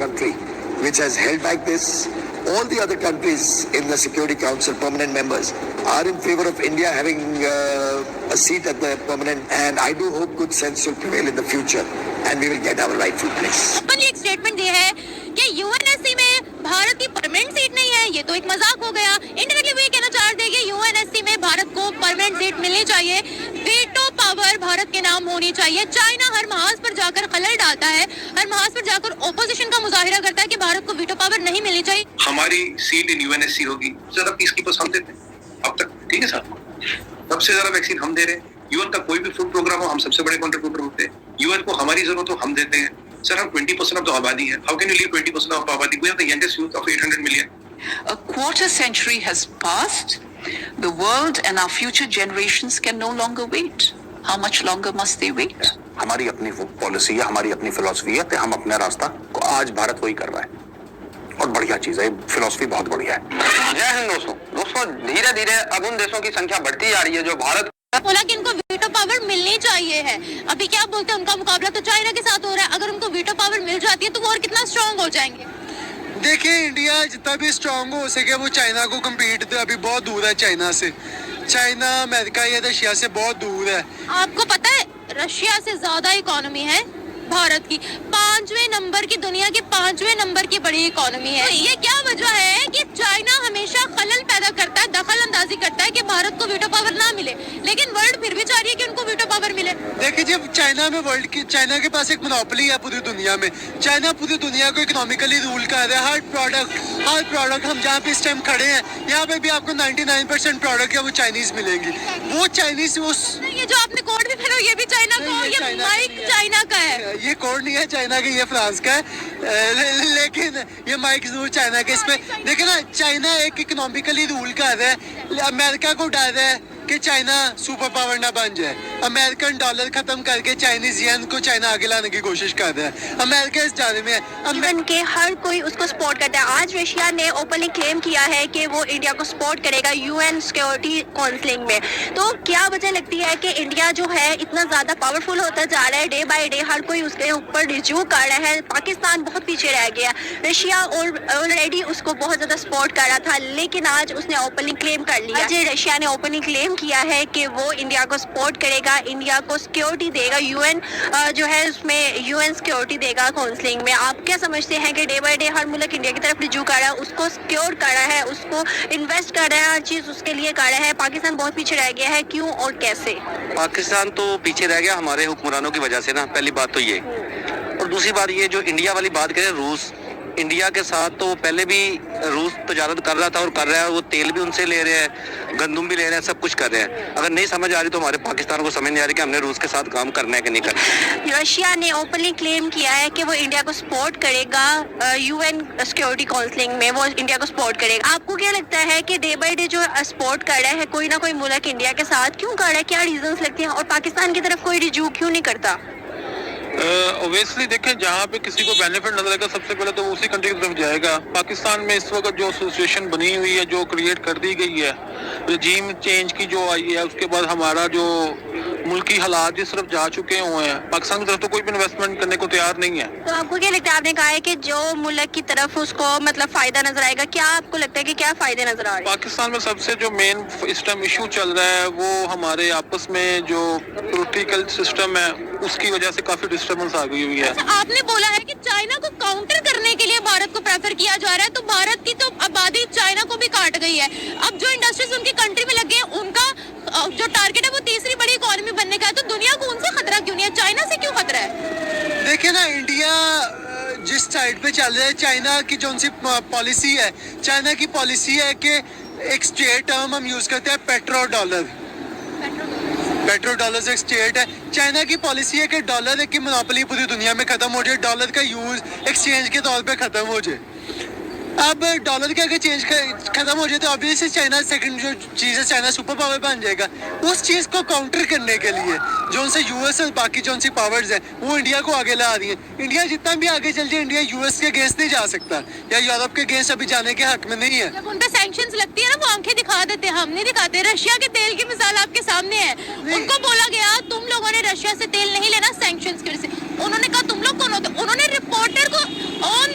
country which has held back this. All the other countries in the Security Council, permanent members, are in favor of India having a seat at the permanent, and I do hope good sense will prevail in the future and we will get our rightful place. Openly एक statement दिया है कि UNSC में भारत की permanent seat नहीं है, ये तो एक मजाक हो गया। इंडायरेक्टली वो ये कहना चाहते हैं कि यूएनएससी में भारत को परमानेंट सीट मिलनी चाहिए, वीटो पावर भारत के नाम होनी चाहिए। चाइना हर महाज पर जाकर खलल डालता है, हर महाज पर जाकर ओपोजिशन का मुजाहिरा करता है कि भारत को वीटो पावर नहीं मिलनी चाहिए। हमारी सीट इन यूएनएससी होगी, ज्यादा पीस कीपर्स हम देते हैं अब तक, ठीक है सर। सबसे ज्यादा वैक्सीन हम दे रहे हैं। यूएन का कोई भी फूड प्रोग्राम हो, हम सबसे बड़े कंट्रीब्यूटर होते हैं। यूएन को हमारी जरूरत हो, हम देते हैं। सर, हम 20% ऑफ द आबादी है। How can you leave 20% of आबादी? We are the youngest youth of 800 million. A quarter century has passed. The world and our future generations can no longer wait. How much longer must they wait? हमारी अपनी policy है, हमारी अपनी philosophy है, तो हम अपना रास्ता को आज भारत वही कर रहा है और बढ़िया चीज है, फिलॉसफी बहुत बढ़िया है। जय हिंद दोस्तों, धीरे धीरे अब उन देशों की संख्या बढ़ती जा रही है जो भारत बोला कि इनको वीटो पावर मिलनी चाहिए है। अभी क्या बोलते हैं, उनका मुकाबला तो चाइना के साथ हो रहा है। अगर उनको वीटो पावर मिल जाती है तो वो और कितना स्ट्रांग हो जाएंगे। देखिए, इंडिया जितना भी स्ट्रांग हो सके वो चाइना को कम्पीट तो अभी बहुत दूर है चाइना से। चाइना अमेरिका या रशिया से बहुत दूर है। आपको पता है रशिया से ज्यादा इकोनॉमी है भारत की, 5वें नंबर की, दुनिया के 5वें नंबर की बड़ी इकोनॉमी है। तो ये क्या वजह है कि चाइना हमेशा खलल पैदा करता है, दखल अंदाजी करता है कि भारत को वीटो पावर ना मिले, लेकिन वर्ल्ड फिर भी चाह रही है कि उनको वीटो पावर मिले। देखिए, जब चाइना के पास एक मोनोपोली है पूरी दुनिया में। चाइना पूरी दुनिया को इकोनॉमिकली रूल कर रहा है। हर प्रोडक्ट हम जहाँ पे इस टाइम खड़े हैं, यहाँ पे भी आपको 99% प्रोडक्ट है वो चाइनीज मिलेंगी। वो चाइनीज ये जो आपने कोड भी पहना ये भी चाइना का, ये माइक चाइना का है। ये कोड नहीं है चाइना का, ये फ्रांस का है, लेकिन ये माइक जरूर चाइना का। इस पे देखिए ना, चाइना एक इकोनॉमिकली रूल कर रहा है। अमेरिका को डर रहा है कि चाइना सुपर पावर ना बन जाए। अमेरिकन डॉलर खत्म करके चाइनीज येन को चाइना आगे लाने की कोशिश कर रहा है। अमेरिका इस जाने में इवन के हर कोई उसको सपोर्ट करता है। आज रशिया ने ओपनली क्लेम किया है कि वो इंडिया को सपोर्ट करेगा यूएन सिक्योरिटी काउंसिलिंग में। तो क्या वजह लगती है कि इंडिया जो है इतना ज्यादा पावरफुल होता जा रहा है, डे बाय डे हर कोई उसके ऊपर रिज्यू कर रहा है। पाकिस्तान बहुत पीछे रह गया। रशिया ऑलरेडी उसको बहुत ज्यादा सपोर्ट कर रहा था, लेकिन आज उसने ओपनली क्लेम कर लिया। आज रशिया ने ओपनली क्लेम किया है कि वो इंडिया को सपोर्ट करेगा, इंडिया को सिक्योरिटी देगा, यूएन जो है उसमें यूएन सिक्योरिटी देगा काउंसलिंग में। आप क्या समझते हैं कि डे बाय डे हर मुल्क इंडिया की तरफ रिज्यू कर रहा है, उसको सिक्योर कर रहा है, उसको इन्वेस्ट कर रहा है, हर चीज उसके लिए कर रहा है। पाकिस्तान बहुत पीछे रह गया है, क्यों और कैसे? पाकिस्तान तो पीछे रह गया हमारे हुक्मरानों की वजह से ना, पहली बात तो ये। और दूसरी बात ये, जो इंडिया वाली बात करें, रूस इंडिया के साथ तो पहले भी रूस तजारत कर रहा था और कर रहा है। वो तेल भी उनसे ले रहे हैं, गंदम भी ले रहे हैं, सब कुछ कर रहे हैं। अगर नहीं समझ आ रही तो हमारे पाकिस्तान को समझ नहीं आ रही कि हमने रूस के साथ काम करना है कि नहीं करना। रशिया ने ओपनली क्लेम किया है कि वो इंडिया को सपोर्ट करेगा यूएन सिक्योरिटी काउंसिलिंग में, वो इंडिया को सपोर्ट करेगा। आपको क्या लगता है कि डे बाय डे जो सपोर्ट कर रहा है कोई ना कोई मुल्क इंडिया के साथ, क्यों कर रहा है? क्या रीजंस लगते हैं? और पाकिस्तान की तरफ कोई रिज्यू क्यों नहीं करता? ओबियसली देखें, जहाँ पे किसी को बेनिफिट नजर आएगा सबसे पहले तो उसी कंट्री की तरफ जाएगा। पाकिस्तान में इस वक्त जो सिचुएशन बनी हुई है, जो क्रिएट कर दी गई है, रजीम चेंज की जो आई है, उसके बाद हमारा जो मुल्की हालात जिस तरफ जा चुके हुए हैं, पाकिस्तान की तरफ तो कोई भी इन्वेस्टमेंट करने को तैयार नहीं है। तो आपको क्या लगता है, आपने कहा है कि जो मुल्क की तरफ उसको मतलब फायदा नजर आएगा, क्या आपको लगता है कि क्या फायदे नजर आ रहे हैं? पाकिस्तान में सबसे जो मेन इस टाइम इशू चल रहा है वो हमारे आपस में जो पॉलिटिकल सिस्टम है उसकी वजह से काफी डिस्टर्बेंस आ गई हुई है। आपने बोला है कि चाइना को काउंटर करने के लिए भारत को प्रेफर किया जा रहा है, तो भारत की तो आबादी चाइना को भी काट गई है। अब जो इंडस्ट्रीज उनकी कंट्री में लगे हैं, उनका जो टारगेट है वो तीसरी बड़ी इकोनॉमी बनने का है, तो दुनिया को उनसे खतरा क्यों नहीं है? चाइना से क्यों खतरा है? देखिए ना, इंडिया जिस साइड पे चल रहा है, चाइना की जो सी पॉलिसी है, चाइना की पॉलिसी है कि एक स्टेट टर्म हम यूज करते हैं, पेट्रो डॉलर एक स्टेट है। चाइना की पॉलिसी है कि डॉलर की मोनोपोली पूरी दुनिया में खत्म हो जाए, डॉलर का यूज एक्सचेंज के तौर पे खत्म हो जाए। अब डॉलर के अगर चेंज खत्म हो जाए तो ऑब्वियसली चाइना सेकंड जो चीज़ है, चाइना सुपर पावर बन जाएगा। उस चीज़ को काउंटर करने के लिए जो उनसे यूएस और बाकी जो उनसी पावर्स हैं वो इंडिया को आगे ला रही हैं। इंडिया जितना भी आगे चल जाए, इंडिया यूएस के अगेंस्ट नहीं जा सकता या यूरोप के अगेंस्ट अभी जाने के हक में नहीं है। जब उन पे सैंक्शंस लगती है ना, वो आंखें दिखा देते हैं, हम नहीं दिखाते। रशिया के तेल की मिसाल आपके सामने है। उनको बोला गया तुम लोगों ने रशिया से तेल नहीं लेना सैंक्शंस की वजह से। उन्होंने कहा तुम लोग कौन होते? उन्होंने रिपोर्टर को ऑन